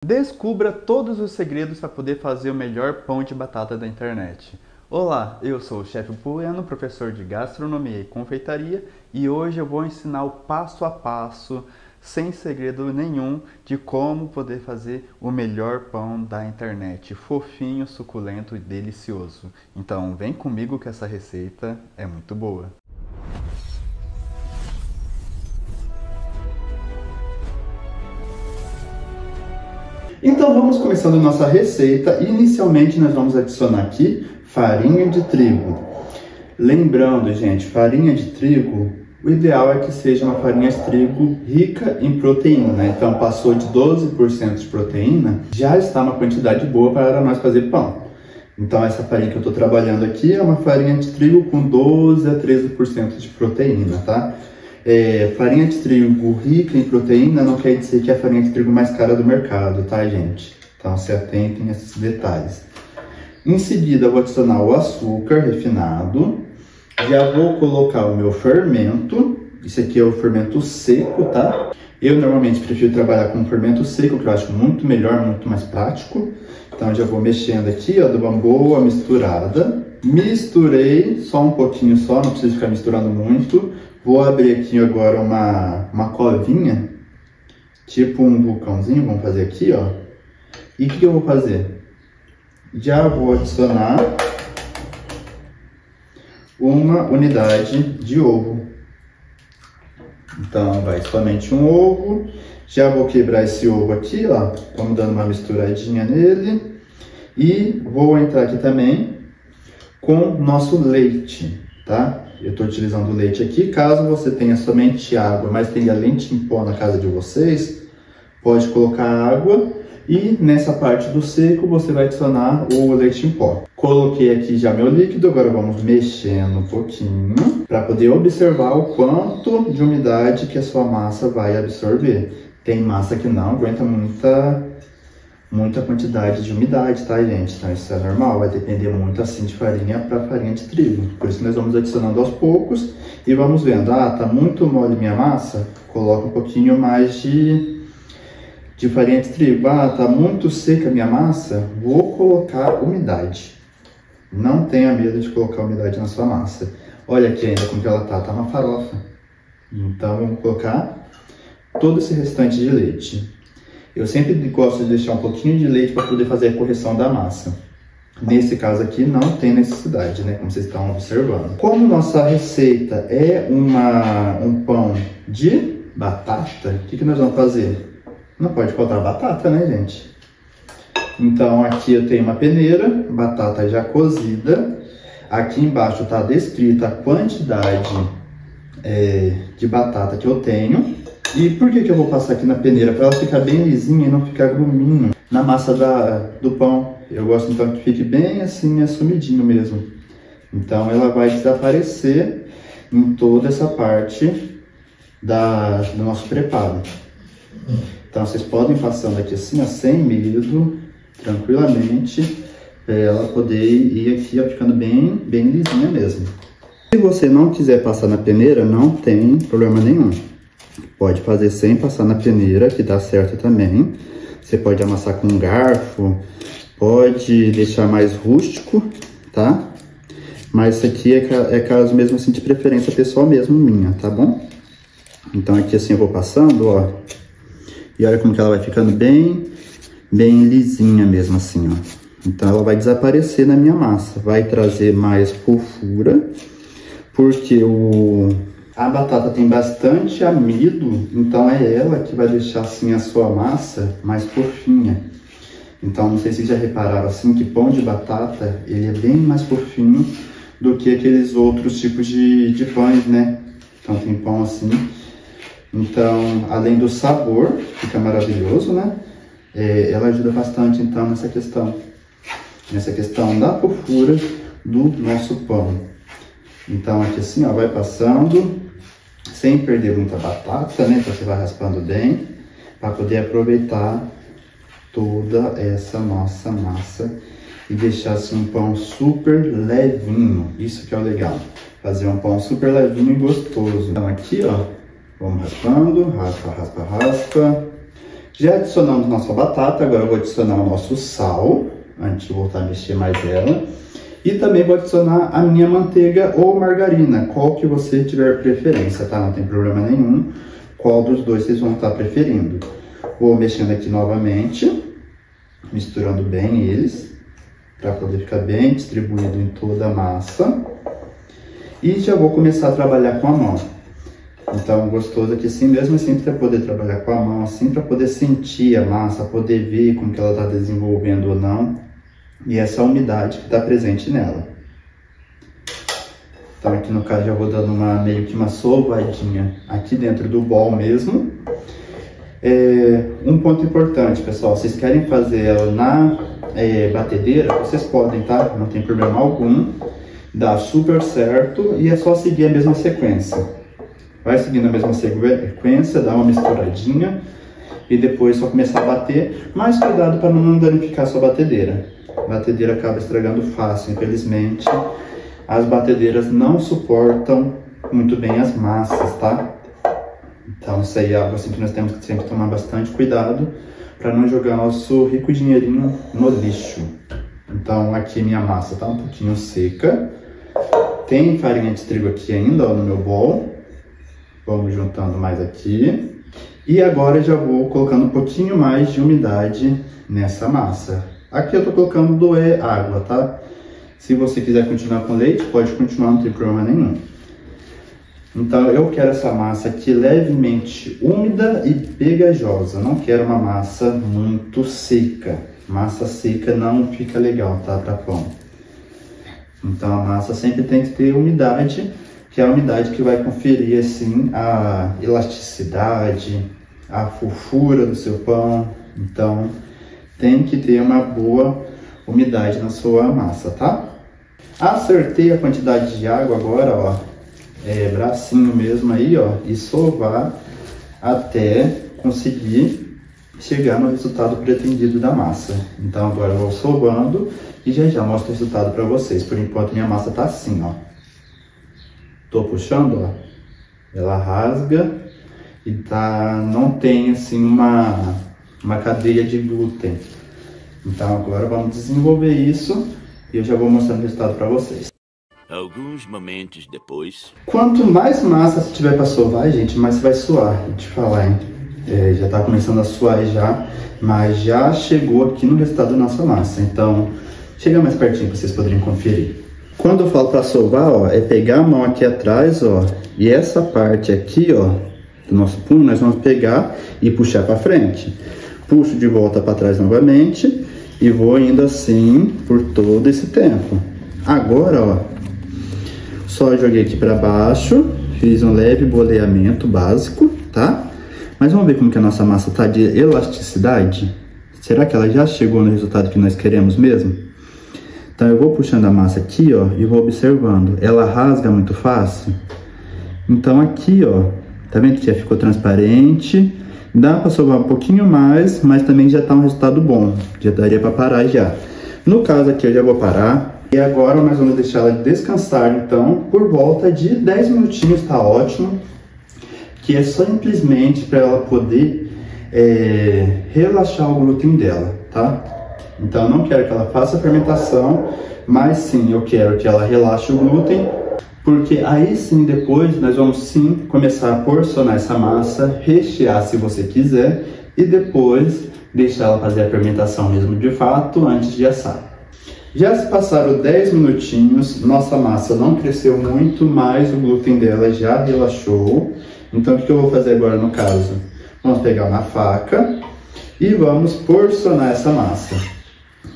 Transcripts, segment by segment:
Descubra todos os segredos para poder fazer o melhor pão de batata da internet. Olá, eu sou o chefe Bueno, professor de gastronomia e confeitaria, e hoje eu vou ensinar o passo a passo, sem segredo nenhum, de como poder fazer o melhor pão da internet, fofinho, suculento e delicioso. Então vem comigo que essa receita é muito boa. Então vamos começando nossa receita. Inicialmente nós vamos adicionar aqui farinha de trigo. Lembrando, gente, farinha de trigo, o ideal é que seja uma farinha de trigo rica em proteína, né? Então passou de 12% de proteína, já está uma quantidade boa para nós fazer pão. Então essa farinha que eu estou trabalhando aqui é uma farinha de trigo com 12 a 13% de proteína, tá? Farinha de trigo rica em proteína não quer dizer que é a farinha de trigo mais cara do mercado, tá, gente? Então se atentem a esses detalhes. Em seguida eu vou adicionar o açúcar refinado. Já vou colocar o meu fermento. Esse aqui é o fermento seco, tá? Eu normalmente prefiro trabalhar com fermento seco, que eu acho muito melhor, muito mais prático. Então já vou mexendo aqui, ó, dou uma boa misturada. Misturei só um pouquinho só, não precisa ficar misturando muito. Vou abrir aqui agora uma covinha, tipo um vulcãozinho, vamos fazer aqui, ó. E o que eu vou fazer? Já vou adicionar uma unidade de ovo. Então vai somente um ovo. Já vou quebrar esse ovo aqui, ó. Vamos dando uma misturadinha nele. E vou entrar aqui também com nosso leite, tá? Eu estou utilizando o leite aqui. Caso você tenha somente água, mas tenha leite em pó na casa de vocês, pode colocar água e nessa parte do seco você vai adicionar o leite em pó. Coloquei aqui já meu líquido, agora vamos mexendo um pouquinho para poder observar o quanto de umidade que a sua massa vai absorver. Tem massa que não aguenta muita quantidade de umidade, tá, gente? Então isso é normal, vai depender muito assim de farinha para farinha de trigo. Por isso nós vamos adicionando aos poucos e vamos vendo. Ah, tá muito mole minha massa? Coloca um pouquinho mais de farinha de trigo. Ah, tá muito seca minha massa? Vou colocar umidade. Não tenha medo de colocar umidade na sua massa. Olha aqui ainda como que ela tá uma farofa. Então vamos colocar todo esse restante de leite. Eu sempre gosto de deixar um pouquinho de leite para poder fazer a correção da massa. Nesse caso aqui não tem necessidade, né? Como vocês estão observando. Como nossa receita é um pão de batata, o que nós vamos fazer? Não pode faltar batata, né, gente? Então aqui eu tenho uma peneira, batata já cozida. Aqui embaixo está descrita a quantidade de batata que eu tenho. E por que eu vou passar aqui na peneira? Para ela ficar bem lisinha e não ficar gruminho na massa do pão. Eu gosto então que fique bem assim, assumidinho mesmo. Então ela vai desaparecer em toda essa parte do nosso preparo. Então vocês podem ir passando aqui assim, ó, sem medo, tranquilamente, para ela poder ir aqui, ó, ficando bem lisinha mesmo. Se você não quiser passar na peneira, não tem problema nenhum. Pode fazer sem passar na peneira, que dá certo também. Você pode amassar com um garfo, pode deixar mais rústico, tá? Mas isso aqui é caso mesmo assim de preferência pessoal mesmo minha, tá bom? Então aqui assim eu vou passando, ó. E olha como que ela vai ficando bem lisinha mesmo assim, ó. Então ela vai desaparecer na minha massa, vai trazer mais fofura, porque a batata tem bastante amido, então é ela que vai deixar assim a sua massa mais fofinha. Então não sei se vocês já repararam assim que pão de batata, ele é bem mais fofinho do que aqueles outros tipos de pães, né? Então tem pão assim. Então, além do sabor, fica maravilhoso, né? Ela ajuda bastante então nessa questão da fofura do nosso pão. Então aqui assim, ó, vai passando, sem perder muita batata, né? Então você vai raspando bem, para poder aproveitar toda essa nossa massa e deixar assim um pão super levinho. Isso que é o legal, fazer um pão super levinho e gostoso. Então aqui, ó, vamos raspando, raspa. Já adicionamos nossa batata, agora eu vou adicionar o nosso sal, antes de voltar a mexer mais ela. E também vou adicionar a minha manteiga ou margarina, qual que você tiver preferência, tá? Não tem problema nenhum, qual dos dois vocês vão estar preferindo. Vou mexendo aqui novamente, misturando bem eles, para poder ficar bem distribuído em toda a massa. E já vou começar a trabalhar com a mão. Então, gostoso aqui assim, mesmo assim, para poder trabalhar com a mão, assim, para poder sentir a massa, poder ver como que ela está desenvolvendo ou não. E essa umidade que está presente nela. Então, aqui no caso, já vou dando meio que uma sovadinha aqui dentro do bowl mesmo. Um ponto importante, pessoal, vocês querem fazer ela na batedeira, vocês podem, tá? Não tem problema algum. Dá super certo e é só seguir a mesma sequência. Vai seguindo a mesma sequência, dá uma misturadinha e depois só começar a bater. Mas cuidado para não danificar a sua batedeira. A batedeira acaba estragando fácil, infelizmente. As batedeiras não suportam muito bem as massas, tá? Então isso aí é algo assim que nós temos que sempre tomar bastante cuidado para não jogar nosso rico dinheirinho no lixo. Então aqui minha massa tá um pouquinho seca. Tem farinha de trigo aqui ainda, ó, no meu bowl. Vamos juntando mais aqui. E agora já vou colocando um pouquinho mais de umidade nessa massa. Aqui eu tô colocando água, tá? Se você quiser continuar com leite, pode continuar, não tem problema nenhum. Então eu quero essa massa aqui levemente úmida e pegajosa. Não quero uma massa muito seca. Massa seca não fica legal, tá? Pra pão. Então a massa sempre tem que ter umidade, que é a umidade que vai conferir assim a elasticidade, a fofura do seu pão. Então tem que ter uma boa umidade na sua massa, tá? Acertei a quantidade de água agora, ó, bracinho mesmo aí, ó, e sovar até conseguir chegar no resultado pretendido da massa. Então agora eu vou sovando e já mostro o resultado para vocês. Por enquanto minha massa tá assim, ó. Tô puxando, ó, ela rasga e não tem assim uma cadeia de glúten. Então agora vamos desenvolver isso e eu já vou mostrando o resultado para vocês. Alguns momentos depois. Quanto mais massa você tiver para sovar, gente, mais você vai suar. Vou te falar, hein? Já tá começando a suar já, mas já chegou aqui no resultado da nossa massa. Então, chega mais pertinho para vocês poderem conferir. Quando eu falo para sovar, ó, é pegar a mão aqui atrás, ó, e essa parte aqui, ó, do nosso punho, nós vamos pegar e puxar para frente. Puxo de volta para trás novamente e vou indo assim por todo esse tempo. Agora, ó, só joguei aqui para baixo, fiz um leve boleamento básico, tá? Mas vamos ver como que a nossa massa tá de elasticidade. Será que ela já chegou no resultado que nós queremos mesmo? Então eu vou puxando a massa aqui, ó, e vou observando. Ela rasga muito fácil. Então aqui, ó, tá vendo que já ficou transparente? Dá para sovar um pouquinho mais, mas também já tá um resultado bom. Já daria para parar já. No caso aqui eu já vou parar. E agora nós vamos deixar ela descansar, então, por volta de 10 minutinhos, tá ótimo. Que é simplesmente para ela poder relaxar o glúten dela, tá? Então eu não quero que ela faça a fermentação, mas sim eu quero que ela relaxe o glúten, porque aí sim depois nós vamos sim começar a porcionar essa massa, rechear se você quiser e depois deixar ela fazer a fermentação mesmo de fato antes de assar. Já se passaram 10 minutinhos, nossa massa não cresceu muito, mas o glúten dela já relaxou. Então o que eu vou fazer agora no caso? Vamos pegar uma faca e vamos porcionar essa massa.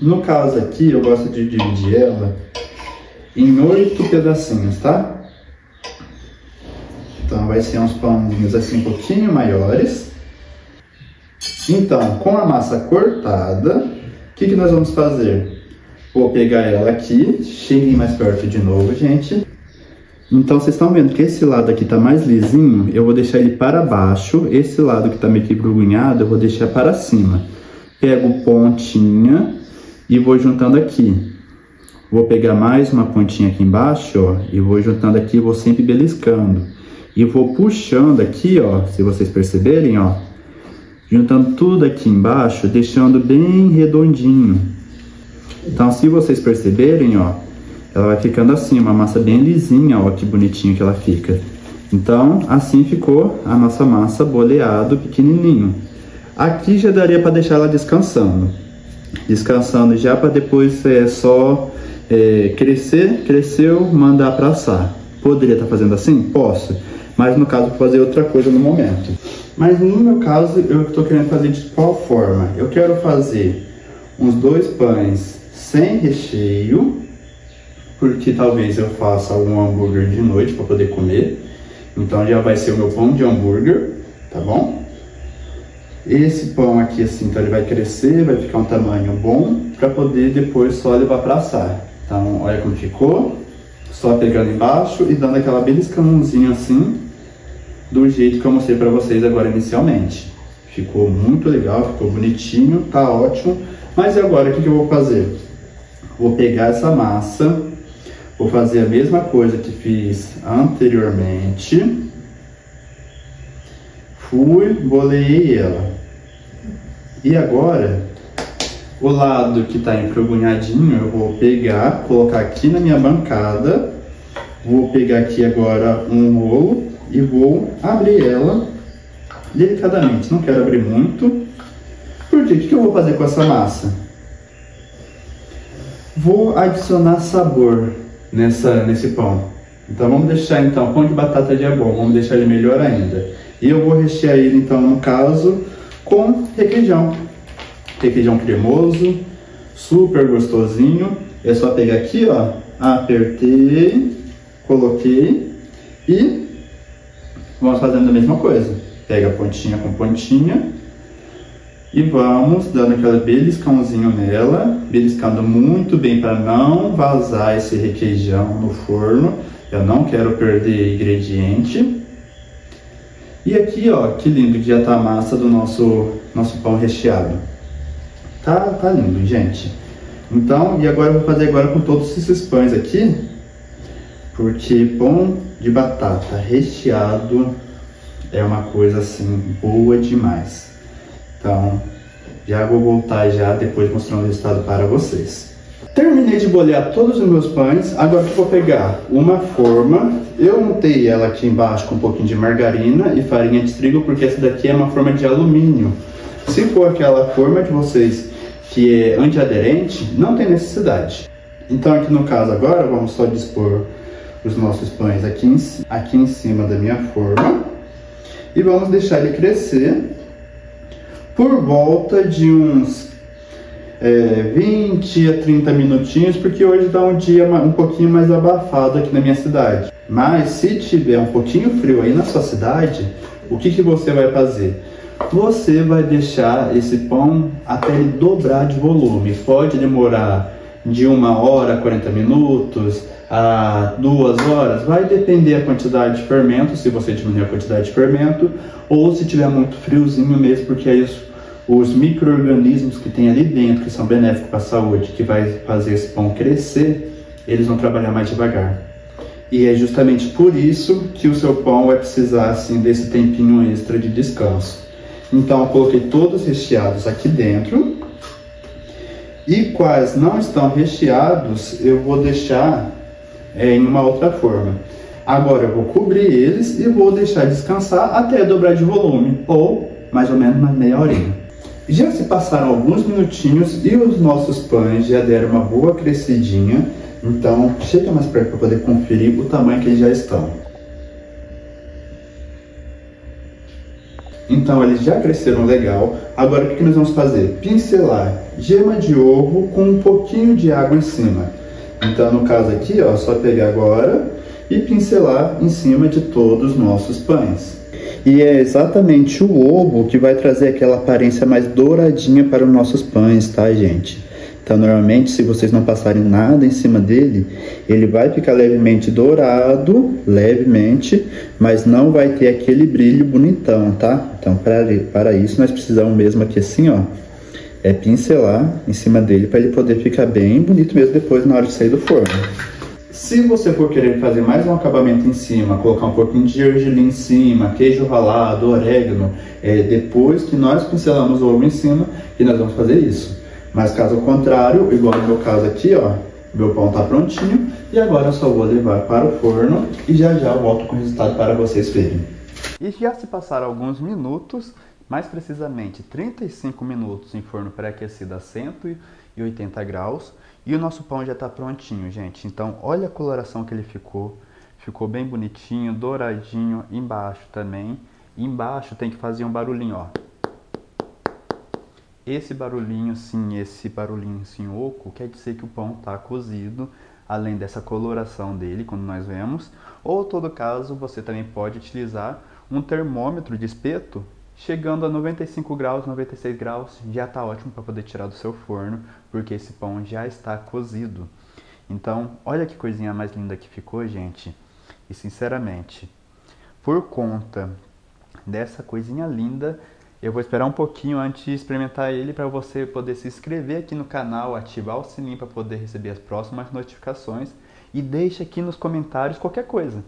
No caso aqui eu gosto de dividir ela em 8 pedacinhos, tá? Então vai ser uns pãozinhos assim um pouquinho maiores. Então com a massa cortada, o que nós vamos fazer? Vou pegar ela aqui, cheguem mais perto de novo, gente. Então, vocês estão vendo que esse lado aqui tá mais lisinho, eu vou deixar ele para baixo. Esse lado que tá meio que grunhado, eu vou deixar para cima. Pego pontinha e vou juntando aqui. Vou pegar mais uma pontinha aqui embaixo, ó, e vou juntando aqui, vou sempre beliscando. E vou puxando aqui, ó, se vocês perceberem, ó, juntando tudo aqui embaixo, deixando bem redondinho. Então, se vocês perceberem, ó, ela vai ficando assim, uma massa bem lisinha, ó, que bonitinho que ela fica. Então, assim ficou a nossa massa boleado pequenininho. Aqui já daria para deixar ela descansando. Descansando já para depois cresceu, mandar para assar. Poderia estar fazendo assim? Posso. Mas no caso, vou fazer outra coisa no momento. Mas no meu caso, eu estou querendo fazer de qual forma? Eu quero fazer uns 2 pães sem recheio, porque talvez eu faça algum hambúrguer de noite para poder comer. Então já vai ser o meu pão de hambúrguer, tá bom? Esse pão aqui assim, então ele vai crescer, vai ficar um tamanho bom para poder depois só levar para assar. Então olha como ficou, só pegando embaixo e dando aquela beliscãozinha assim, do jeito que eu mostrei para vocês agora inicialmente. Ficou muito legal, ficou bonitinho, tá ótimo. Mas e agora, o que eu vou fazer? Vou pegar essa massa, vou fazer a mesma coisa que fiz anteriormente. Boleei ela. E agora, o lado que tá envergonhadinho, eu vou pegar, colocar aqui na minha bancada. Vou pegar aqui agora um rolo e vou abrir ela delicadamente. Não quero abrir muito. Por quê? O que eu vou fazer com essa massa? Vou adicionar sabor nesse pão. Então vamos deixar então, pão de batata já é bom, vamos deixar ele melhor ainda. E eu vou rechear ele então, no caso, com requeijão. Requeijão cremoso, super gostosinho. É só pegar aqui, ó, apertei, coloquei e vamos fazendo a mesma coisa. Pega pontinha com pontinha e vamos dando aquele beliscãozinho nela, beliscando muito bem para não vazar esse requeijão no forno. Eu não quero perder ingrediente. E aqui, ó, que lindo que já tá a massa do nosso pão recheado. Tá lindo, gente. Então, e agora eu vou fazer agora com todos esses pães aqui, porque pão de batata recheado é uma coisa assim boa demais. Então, já vou voltar já depois mostrando o resultado para vocês. Terminei de bolear todos os meus pães, agora eu vou pegar uma forma. Eu untei ela aqui embaixo com um pouquinho de margarina e farinha de trigo, porque essa daqui é uma forma de alumínio. Se for aquela forma de vocês que é antiaderente, não tem necessidade. Então aqui no caso agora, vamos só dispor os nossos pães aqui em cima da minha forma. E vamos deixar ele crescer por volta de uns 20 a 30 minutinhos, porque hoje está um dia um pouquinho mais abafado aqui na minha cidade. Mas se tiver um pouquinho frio aí na sua cidade, o que você vai fazer? Você vai deixar esse pão até ele dobrar de volume. Pode demorar de 1 hora, 40 minutos, a 2 horas. Vai depender da quantidade de fermento, se você diminuir a quantidade de fermento, ou se tiver muito friozinho mesmo, porque aí os micro-organismos que tem ali dentro, que são benéficos para a saúde, que vai fazer esse pão crescer, eles vão trabalhar mais devagar. E é justamente por isso que o seu pão vai precisar assim desse tempinho extra de descanso. Então eu coloquei todos recheados aqui dentro. E quais não estão recheados, eu vou deixar em uma outra forma. Agora eu vou cobrir eles e vou deixar descansar até dobrar de volume, ou mais ou menos uma meia horinha. Já se passaram alguns minutinhos e os nossos pães já deram uma boa crescidinha. Então chega mais perto para poder conferir o tamanho que eles já estão. Então eles já cresceram legal. Agora o que nós vamos fazer? Pincelar gema de ovo com um pouquinho de água em cima. Então no caso aqui, ó, só pegar agora e pincelar em cima de todos os nossos pães. E é exatamente o ovo que vai trazer aquela aparência mais douradinha para os nossos pães, tá, gente? Então normalmente, se vocês não passarem nada em cima dele, ele vai ficar levemente dourado, levemente, mas não vai ter aquele brilho bonitão, tá? Então para isso nós precisamos mesmo aqui assim, ó, pincelar em cima dele para ele poder ficar bem bonito mesmo depois na hora de sair do forno. Se você for querer fazer mais um acabamento em cima, colocar um pouquinho de gergelim em cima, queijo ralado, orégano, depois que nós pincelamos o ovo em cima, que nós vamos fazer isso. Mas caso contrário, igual no meu caso aqui, ó, meu pão tá prontinho e agora eu só vou levar para o forno e já já eu volto com o resultado para vocês verem. E já se passaram alguns minutos, mais precisamente 35 minutos em forno pré-aquecido a 180 graus. E o nosso pão já está prontinho, gente. Então, olha a coloração que ele ficou. Ficou bem bonitinho, douradinho. Embaixo também. Embaixo tem que fazer um barulhinho, ó. Esse barulhinho assim oco, quer dizer que o pão está cozido. Além dessa coloração dele, quando nós vemos. Ou, em todo caso, você também pode utilizar um termômetro de espeto. Chegando a 95 graus, 96 graus, já está ótimo para poder tirar do seu forno, porque esse pão já está cozido. Então, olha que coisinha mais linda que ficou, gente. E sinceramente, por conta dessa coisinha linda, eu vou esperar um pouquinho antes de experimentar ele para você poder se inscrever aqui no canal, ativar o sininho para poder receber as próximas notificações e deixa aqui nos comentários qualquer coisa.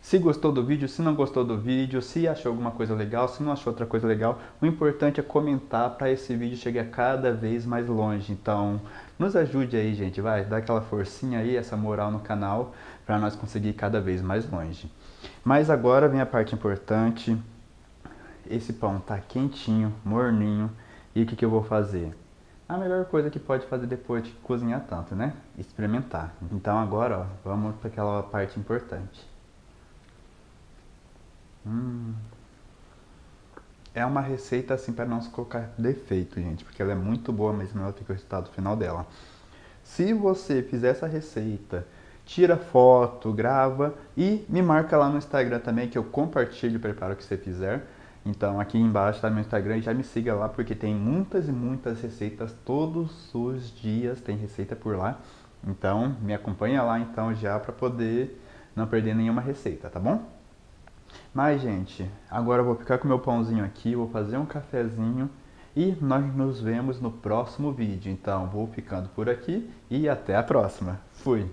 Se gostou do vídeo, se não gostou do vídeo, se achou alguma coisa legal, se não achou outra coisa legal, o importante é comentar para esse vídeo chegar cada vez mais longe. Então, nos ajude aí, gente, vai, dá aquela forcinha aí, essa moral no canal, para nós conseguir ir cada vez mais longe. Mas agora vem a parte importante. Esse pão tá quentinho, morninho, e o que eu vou fazer? A melhor coisa que pode fazer depois de cozinhar tanto, né? Experimentar. Então agora, ó, vamos para aquela parte importante. É uma receita assim para não se colocar defeito, gente, porque ela é muito boa mesmo, ela fica o resultado final dela. Se você fizer essa receita, tira foto, grava e me marca lá no Instagram também, que eu compartilho o preparo que você fizer. Então aqui embaixo tá meu Instagram e já me siga lá, porque tem muitas e muitas receitas, todos os dias tem receita por lá. Então me acompanha lá então já para poder não perder nenhuma receita, tá bom? Mas, gente, agora eu vou ficar com meu pãozinho aqui, vou fazer um cafezinho e nós nos vemos no próximo vídeo. Então, vou ficando por aqui e até a próxima. Fui!